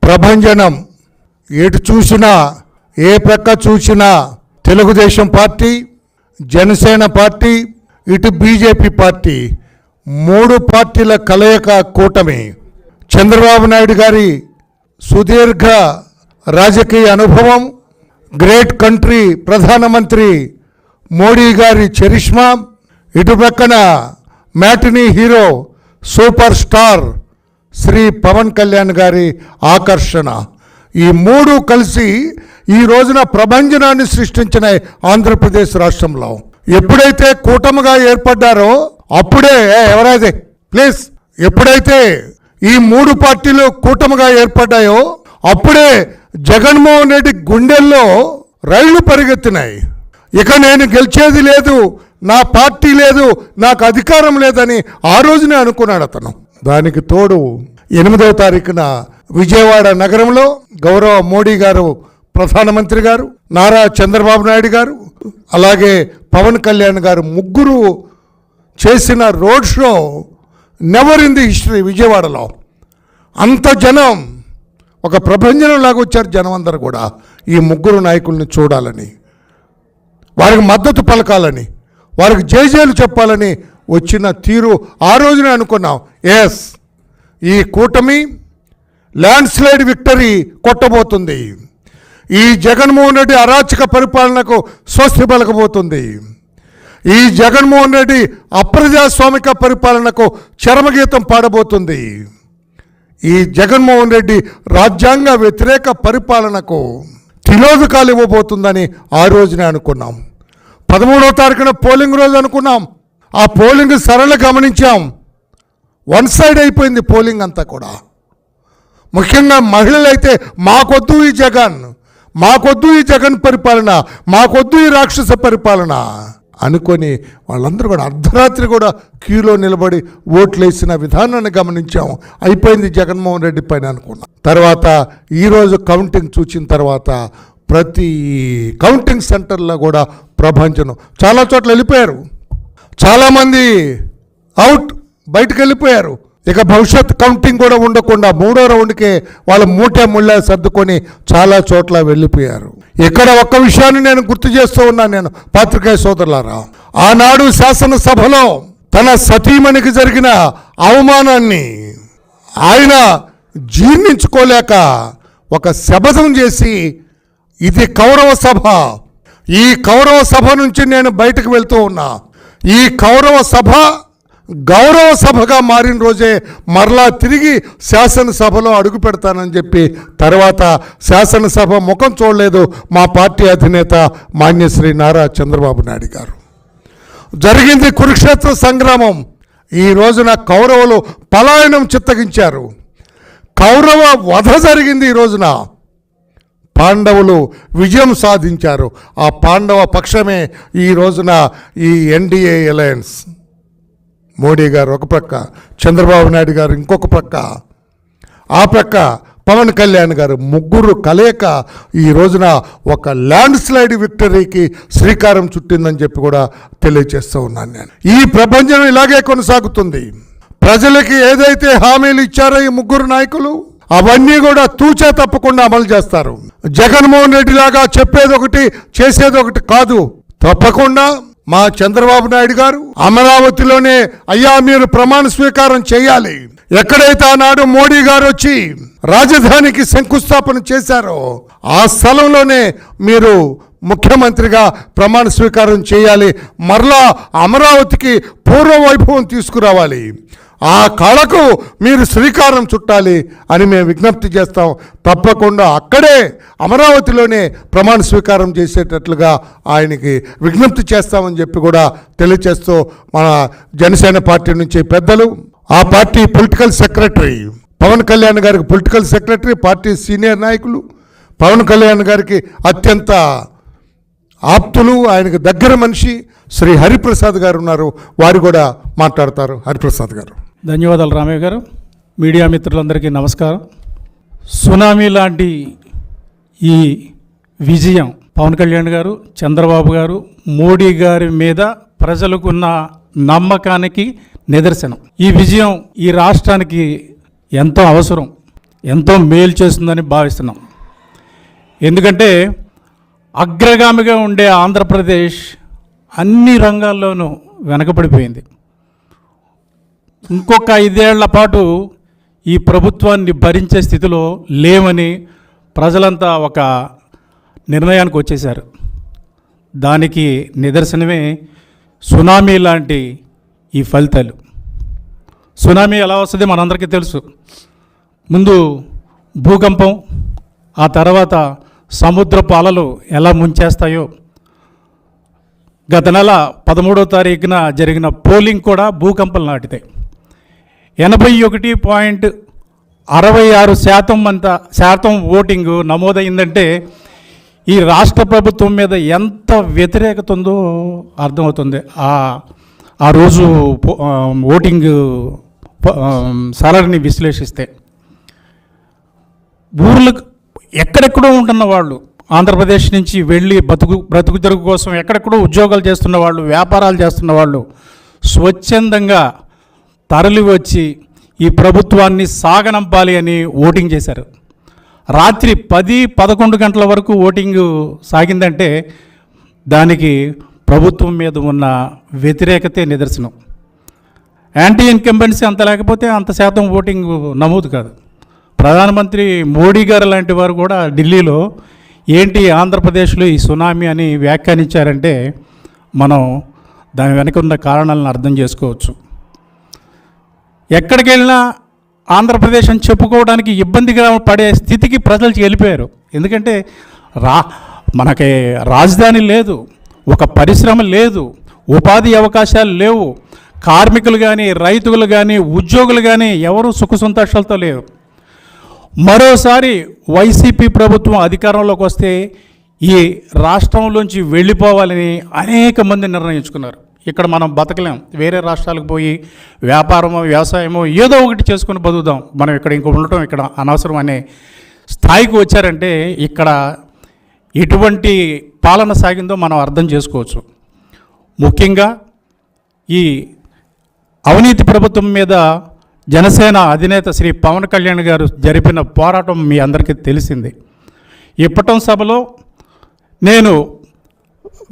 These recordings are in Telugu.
ప్రభంజనం ఎటు చూసినా ఏ ప్రక్క చూసినా తెలుగుదేశం పార్టీ, జనసేన పార్టీ, ఇటు బీజేపీ పార్టీ, మూడు పార్టీల కలయిక కూటమి. చంద్రబాబు నాయుడు గారి సుదీర్ఘ రాజకీయ అనుభవం, గ్రేట్ కంట్రీ ప్రధానమంత్రి మోడీ గారి చరిష్మా, ఇటు పక్కన matinee hero super star Shri Pawan Kalyan గారి ఆకర్షణ, ఈ మూడు కలిసి ఈ రోజున ప్రభంజనాన్ని సృష్టించిన ఆంధ్రప్రదేశ్ రాష్ట్రంలో ఎప్పుడైతే కూటమిగా ఏర్పడ్డారో అప్పుడే ఎవరైతే ప్లీజ్ ఎప్పుడైతే ఈ మూడు పార్టీలు కూటమిగా ఏర్పడ్డాయో అప్పుడే జగన్మోహన్ రెడ్డి గుండెల్లో రైళ్లు పరిగెత్తినాయి. ఇక నేను గెలిచేది లేదు, నా పార్టీ లేదు, నాకు అధికారం లేదని ఆ రోజునే అనుకున్నాడు అతను. దానికి తోడు 8వ తారీఖున విజయవాడ నగరంలో గౌరవ మోడీ గారు, ప్రధానమంత్రి గారు, నారా చంద్రబాబు నాయుడు గారు, అలాగే పవన్ కళ్యాణ్ గారు ముగ్గురు చేసిన road show never in the history. విజయవాడలో అంత జనం, ఒక ప్రభంజనంలాగా వచ్చారు జనం అందరూ కూడా ఈ ముగ్గురు నాయకుల్ని చూడాలని, వారికి మద్దతు పలకాలని, వారికి జైజేలు చెప్పాలని వచ్చిన తీరు ఆ రోజునే అనుకున్నాం. ఎస్, ఈ కూటమి ల్యాండ్ స్లైడ్ విక్టరీ కొట్టబోతుంది. ఈ జగన్మోహన్ రెడ్డి అరాచక పరిపాలనకు స్వస్తి పలకబోతుంది. ఈ జగన్మోహన్ రెడ్డి అప్రజాస్వామిక పరిపాలనకు చరమగీతం పాడబోతుంది. ఈ జగన్మోహన్ రెడ్డి రాజ్యాంగ వ్యతిరేక పరిపాలనకు తిలోదకాలు ఇవ్వబోతుందని ఆ రోజునే అనుకున్నాం. 13వ తారీఖున పోలింగ్ రోజు అనుకున్నాం. ఆ పోలింగ్ సరళ గమనించాం. వన్ సైడ్ అయిపోయింది పోలింగ్ అంతా కూడా. ముఖ్యంగా మహిళలైతే మాకొద్దు ఈ జగన్, మాకొద్దు ఈ జగన్ పరిపాలన, మాకొద్దు ఈ రాక్షస పరిపాలన అనుకొని వాళ్ళందరూ కూడా అర్ధరాత్రి కూడా క్యూలో నిలబడి ఓట్లేసిన విధానాన్ని గమనించాము. అయిపోయింది జగన్మోహన్ రెడ్డి పైన అనుకున్నాం. తర్వాత ఈరోజు కౌంటింగ్ చూసిన తర్వాత ప్రతి కౌంటింగ్ సెంటర్లో కూడా ప్రభంజనం. చాలా చోట్ల వెళ్ళిపోయారు, చాలామంది అవుట్, బయటకు వెళ్ళిపోయారు. ఇక భవిష్యత్ కౌంటింగ్ కూడా ఉండకుండా 3వ రౌండ్కే వాళ్ళు ముళ్ళ సర్దుకొని చాలా చోట్ల వెళ్ళిపోయారు. ఇక్కడ ఒక్క విషయాన్ని నేను గుర్తు చేస్తూ ఉన్నాను. నేను పాత్రికేయ సోదరులారా, ఆనాడు శాసనసభలో తన సతీమణికి జరిగిన అవమానాన్ని ఆయన జీర్ణించుకోలేక ఒక శపథం చేసి, ఇది కౌరవ సభ, ఈ కౌరవ సభ నుంచి నేను బయటకు వెళ్తూ ఉన్నా, ఈ కౌరవ సభ గౌరవ సభగా మారిన రోజే మరలా తిరిగి శాసనసభలో అడుగు పెడతానని చెప్పి తర్వాత శాసనసభ ముఖం చూడలేదు మా పార్టీ అధినేత మాన్యశ్రీ నారా చంద్రబాబు నాయుడు గారు. జరిగింది కురుక్షేత్ర సంగ్రామం. ఈ రోజున కౌరవులు పలాయనం చిత్తగించారు, కౌరవ వధ జరిగింది. ఈ రోజున పాండవులు విజయం సాధించారు. ఆ పాండవ పక్షమే ఈ రోజున ఈ ఎన్డీఏ అలయన్స్. మోడీ గారు ఒక ప్రక్క, చంద్రబాబు నాయుడు గారు ఇంకొక ప్రక్క, ఆ ప్రక్క పవన్ కళ్యాణ్ గారు, ముగ్గురు కలయిక ఈ రోజున ఒక ల్యాండ్ స్లైడ్ విక్టరీకి శ్రీకారం చుట్టిందని చెప్పి కూడా తెలియజేస్తూ ఉన్నాను నేను. ఈ ప్రపంచం ఇలాగే కొనసాగుతుంది. ప్రజలకి ఏదైతే హామీలు ఇచ్చారో ఈ ముగ్గురు నాయకులు అవన్నీ కూడా తూచా తప్పకుండా అమలు చేస్తారు. జగన్మోహన్ రెడ్డి లాగా చెప్పేది ఒకటి చేసేది ఒకటి కాదు. తప్పకుండా మా చంద్రబాబు నాయుడు గారు అమరావతిలోనే అయ్యా మీరు ప్రమాణ స్వీకారం చేయాలి, ఎక్కడైతే ఆనాడు మోడీ గారు వచ్చి రాజధానికి శంకుస్థాపన చేశారో ఆ స్థలంలోనే మీరు ముఖ్యమంత్రిగా ప్రమాణ స్వీకారం చేయాలి, మరలా అమరావతికి పూర్వ వైభవం తీసుకురావాలి, ఆ కళకు మీరు శ్రీకారం చుట్టాలి అని మేము విజ్ఞప్తి చేస్తాం. తప్పకుండా అక్కడే అమరావతిలోనే ప్రమాణ స్వీకారం చేసేటట్లుగా ఆయనకి విజ్ఞప్తి చేస్తామని చెప్పి కూడా తెలియజేస్తూ మన జనసేన పార్టీ నుంచి పెద్దలు, ఆ party political secretary Pawan Kalyan గారికి పొలిటికల్ సెక్రటరీ, పార్టీ సీనియర్ నాయకులు, పవన్ కళ్యాణ్ గారికి అత్యంత ఆప్తులు, ఆయనకు దగ్గర మనిషి శ్రీ హరిప్రసాద్ గారు ఉన్నారు. వారు కూడా మాట్లాడతారు. హరిప్రసాద్ గారు. ధన్యవాదాలు రామయ్య గారు. మీడియా మిత్రులందరికీ నమస్కారం. సునామీ లాంటి ఈ విజయం పవన్ కళ్యాణ్ గారు, చంద్రబాబు గారు, మోడీ గారి మీద ప్రజలకున్న నమ్మకానికి నిదర్శనం. ఈ విజయం ఈ రాష్ట్రానికి ఎంతో అవసరం, ఎంతో మేలు చేస్తుందని భావిస్తున్నాం. ఎందుకంటే అగ్రగామిగా ఉండే ఆంధ్రప్రదేశ్ అన్ని రంగాల్లోనూ వెనకబడిపోయింది. ఇంకొక 5 ఏళ్ల పాటు ఈ ప్రభుత్వాన్ని భరించే స్థితిలో లేవని ప్రజలంతా ఒక నిర్ణయానికి వచ్చేశారు. దానికి నిదర్శనమే సునామీ లాంటి ఈ ఫలితాలు. సునామీ ఎలా వస్తుంది మనందరికీ తెలుసు. ముందు భూకంపం, ఆ తర్వాత సముద్రపు అలలు ఎలా ముంచేస్తాయో. గత నెల 13వ తారీఖున జరిగిన పోలింగ్ కూడా భూకంపం నాటిదే. 81.66% ఓటింగు నమోదైందంటే ఈ రాష్ట్ర ప్రభుత్వం మీద ఎంత వ్యతిరేకత ఉందో అర్థమవుతుంది. ఆ రోజు ఓటింగ్ సరళిని విశ్లేషిస్తే ఊర్లకు ఎక్కడెక్కడో ఉంటున్న వాళ్ళు, ఆంధ్రప్రదేశ్ నుంచి వెళ్ళి బ్రతుకు తెరుగు కోసం ఎక్కడెక్కడో ఉద్యోగాలు చేస్తున్న వాళ్ళు, వ్యాపారాలు చేస్తున్న వాళ్ళు స్వచ్ఛందంగా తరలి వచ్చి ఈ ప్రభుత్వాన్ని సాగనంపాలి అని ఓటింగ్ చేశారు. రాత్రి 10-11 గంటల వరకు ఓటింగ్ సాగిందంటే దానికి ప్రభుత్వం మీద ఉన్న వ్యతిరేకతే నిదర్శనం. యాంటీ ఇన్కంబెన్సీ అంత లేకపోతే అంత శాతం ఓటింగ్ నమోదు కాదు. ప్రధానమంత్రి మోడీ గారు లాంటి వారు కూడా ఢిల్లీలో ఏంటి ఆంధ్రప్రదేశ్లో ఈ సునామీ అని వ్యాఖ్యానించారంటే మనం దాని వెనక ఉన్న కారణాలను అర్థం చేసుకోవచ్చు. ఎక్కడికి వెళ్ళినా ఆంధ్రప్రదేశ్ అని చెప్పుకోవడానికి ఇబ్బందిగా పడే స్థితికి ప్రజలు వెళ్ళిపోయారు. ఎందుకంటే మనకి రాజధాని లేదు, ఒక పరిశ్రమ లేదు, ఉపాధి అవకాశాలు లేవు, కార్మికులు కానీ రైతులు కానీ ఉద్యోగులు కానీ ఎవరు సుఖ సంతోషాలతో లేరు. మరోసారి వైసీపీ ప్రభుత్వం అధికారంలోకి వస్తే ఈ రాష్ట్రంలోంచి వెళ్ళిపోవాలని అనేక మంది నిర్ణయించుకున్నారు. ఇక్కడ మనం బతకలేం, వేరే రాష్ట్రాలకు పోయి వ్యాపారమో వ్యవసాయమో ఏదో ఒకటి చేసుకుని బతుకుదాం, మనం ఇక్కడ ఇంకో ఉండటం ఇక్కడ అనవసరం అనే స్థాయికి వచ్చారంటే ఇక్కడ ఎటువంటి పాలన సాగిందో మనం అర్థం చేసుకోవచ్చు. ముఖ్యంగా ఈ అవినీతి ప్రభుత్వం మీద జనసేన అధినేత శ్రీ పవన్ కళ్యాణ్ గారు జరిపిన పోరాటం మీ అందరికీ తెలిసింది. ఇప్పటం సభలో నేను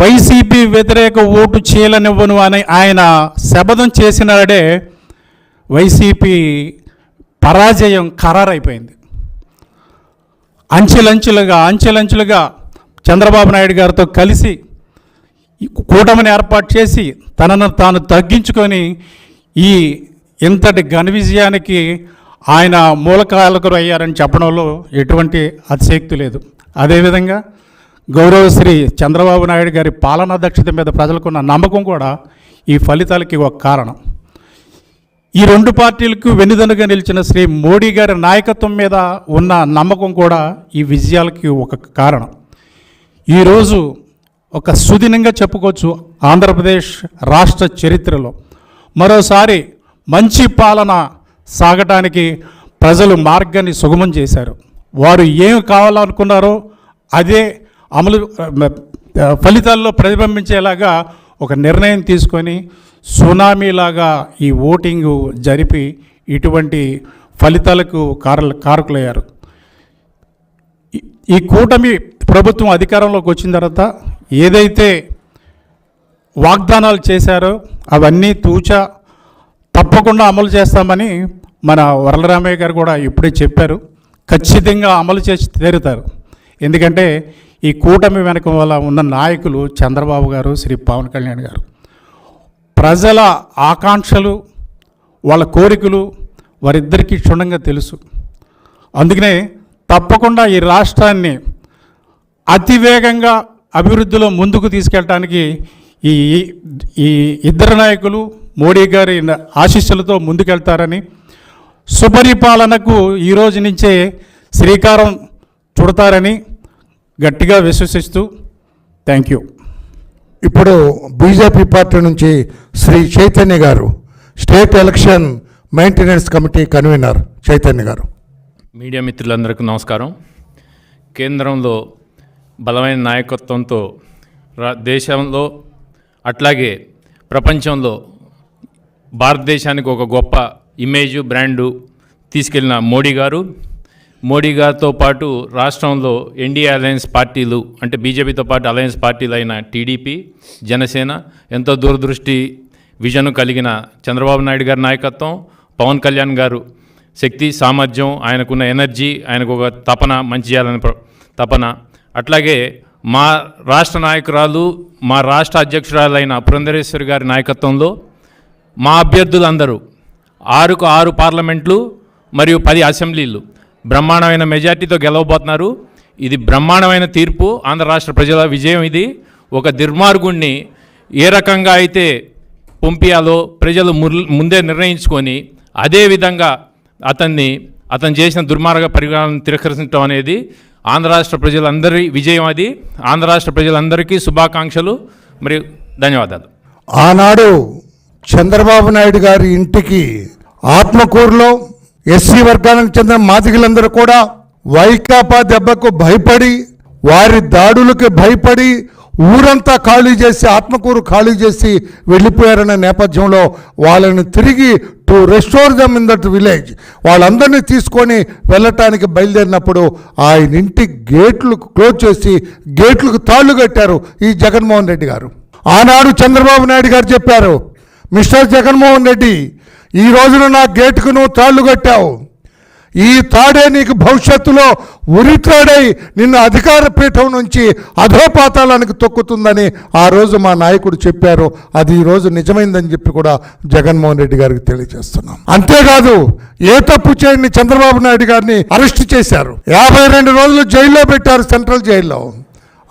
వైసీపీ వ్యతిరేక ఓటు చేయలనివ్వను అని ఆయన శపథం చేసినాడే వైసీపీ పరాజయం ఖరారైపోయింది. అంచెలంచెలుగా చంద్రబాబు నాయుడు గారితో కలిసి కూటమిని ఏర్పాటు చేసి తనను తాను తగ్గించుకొని ఈ ఇంతటి ఘన విజయానికి ఆయన మూలకారకులు అయ్యారని చెప్పడంలో ఎటువంటి అతిశయోక్తి లేదు. అదేవిధంగా గౌరవశ్రీ చంద్రబాబు నాయుడు గారి పాలనా దక్షత మీద ప్రజలకున్న నమ్మకం కూడా ఈ ఫలితాలకి ఒక కారణం. ఈ 2 పార్టీలకు వెన్నుదన్నుగా నిలిచిన శ్రీ మోడీ గారి నాయకత్వం మీద ఉన్న నమ్మకం కూడా ఈ విజయాలకి ఒక కారణం. ఈరోజు ఒక సుదినంగా చెప్పుకోవచ్చు, ఆంధ్రప్రదేశ్ రాష్ట్ర చరిత్రలో మరోసారి మంచి పాలన సాగటానికి ప్రజలు మార్గాన్ని సుగమం చేశారు. వారు ఏమి కావాలనుకున్నారో అదే అమలు ఫలితాల్లో ప్రతిబింబించేలాగా ఒక నిర్ణయం తీసుకొని సునామీలాగా ఈ ఓటింగు జరిపి ఇటువంటి ఫలితాలకు కారకులయ్యారు. ఈ కూటమి ప్రభుత్వం అధికారంలోకి వచ్చిన తర్వాత ఏదైతే వాగ్దానాలు చేశారో అవన్నీ తూచా తప్పకుండా అమలు చేస్తామని మన వరలరామయ్య గారు కూడా ఇప్పుడే చెప్పారు. ఖచ్చితంగా అమలు చేసి తీరుతారు. ఎందుకంటే ఈ కూటమి వెనక వల్ల ఉన్న నాయకులు చంద్రబాబు గారు, శ్రీ పవన్ కళ్యాణ్ గారు. ప్రజల ఆకాంక్షలు, వాళ్ళ కోరికలు వారిద్దరికీ క్షుణ్ణంగా తెలుసు. అందుకనే తప్పకుండా ఈ రాష్ట్రాన్ని అతివేగంగా అభివృద్ధిలో ముందుకు తీసుకెళ్ళడానికి ఈ ఇద్దరు నాయకులు మోడీ గారి ఆశీస్సులతో ముందుకెళ్తారని, సుపరిపాలనకు ఈరోజు నుంచే శ్రీకారం చుడతారని గట్టిగా విశ్వసిస్తూ థ్యాంక్ యూ. ఇప్పుడు బీజేపీ పార్టీ నుంచి శ్రీ చైతన్య గారు, state election maintenance committee convener Chaitanya గారు. మీడియా మిత్రులందరికీ నమస్కారం. కేంద్రంలో బలమైన నాయకత్వంతో దేశంలో అట్లాగే ప్రపంచంలో భారతదేశానికి ఒక గొప్ప ఇమేజు బ్రాండు తీసుకెళ్లిన మోడీ గారితో పాటు రాష్ట్రంలో ఎన్డీఏ అలయన్స్ పార్టీలు అంటే బీజేపీతో పాటు అలయన్స్ పార్టీలు అయిన టీడీపీ, జనసేన, ఎంతో దూరదృష్టి విజన్ కలిగిన చంద్రబాబు నాయుడు గారి నాయకత్వం, పవన్ కళ్యాణ్ గారు శక్తి సామర్థ్యం, ఆయనకున్న ఎనర్జీ, ఆయనకు ఒక తపన, మంచి చేయాలని తపన, అట్లాగే మా రాష్ట్ర నాయకురాలు, మా రాష్ట్ర అధ్యక్షురాలైన పురంధరేశ్వరి గారి నాయకత్వంలో మా అభ్యర్థులందరూ 6కు 6 పార్లమెంట్లు మరియు 10 అసెంబ్లీలు బ్రహ్మాండమైన మెజార్టీతో గెలవబోతున్నారు. ఇది బ్రహ్మాండమైన తీర్పు, ఆంధ్ర రాష్ట్ర ప్రజల విజయం. ఇది ఒక దుర్మార్గుణ్ణి ఏ రకంగా అయితే పంపించాలో ప్రజలు ముందే నిర్ణయించుకొని అదేవిధంగా అతను చేసిన దుర్మార్గ పరిణామాలను తిరస్కరించడం అనేది ఆంధ్ర రాష్ట్ర ప్రజలందరి విజయం. అది ఆంధ్ర రాష్ట్ర ప్రజలందరికీ శుభాకాంక్షలు మరియు ధన్యవాదాలు. ఆనాడు చంద్రబాబు నాయుడు గారి ఇంటికి ఆత్మకూరులో ఎస్సీ వర్గానికి చెందిన మాదిగలందరూ కూడా వైకాపా దెబ్బకు భయపడి, వారి దాడులకు భయపడి ఊరంతా ఖాళీ చేసి, ఆత్మకూరు ఖాళీ చేసి వెళ్ళిపోయారనే నేపథ్యంలో వాళ్ళని తిరిగి to restore them in that village వాళ్ళందరినీ తీసుకొని వెళ్ళటానికి బయలుదేరినప్పుడు ఆయన ఇంటి గేట్లు క్లోజ్ చేసి గేట్లకు తాళ్లు కట్టారు ఈ జగన్మోహన్ రెడ్డి గారు. ఆనాడు చంద్రబాబు నాయుడు గారు చెప్పారు, మిస్టర్ జగన్మోహన్ రెడ్డి, ఈ రోజున నా గేటుకు నువ్వు తాళ్లు కట్టావు, ఈ తాడే నీకు భవిష్యత్తులో ఉరితాడై నిన్ను అధికార పీఠం నుంచి అధోపాతాళానికి తొక్కుతుందని ఆ రోజు మా నాయకుడు చెప్పారు. అది ఈరోజు నిజమైందని చెప్పి కూడా జగన్మోహన్ రెడ్డి గారికి తెలియజేస్తున్నాం. అంతేకాదు, ఏ తప్పు చేయని చంద్రబాబు నాయుడు గారిని అరెస్ట్ చేశారు, 52 రోజులు జైల్లో పెట్టారు, సెంట్రల్ జైల్లో.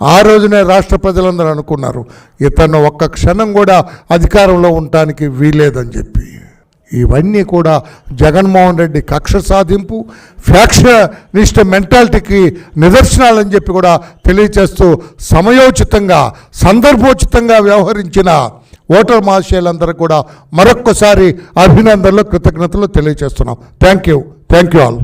ఆ రోజునే రాష్ట్ర ప్రజలందరూ అనుకున్నారు ఇతను ఒక్క క్షణం కూడా అధికారంలో ఉండటానికి వీలేదని చెప్పి. ఇవన్నీ కూడా జగన్మోహన్ రెడ్డి కక్ష సాధింపు, ఫ్యాక్షనిస్ట్ మెంటాలిటీకి నిదర్శనాలని చెప్పి కూడా తెలియచేస్తూ సమయోచితంగా, సందర్భోచితంగా వ్యవహరించిన ఓటర్ మహాశయులందరూ కూడా మరొక్కసారి అభినందనలు, కృతజ్ఞతలు తెలియజేస్తున్నాం. Thank you all.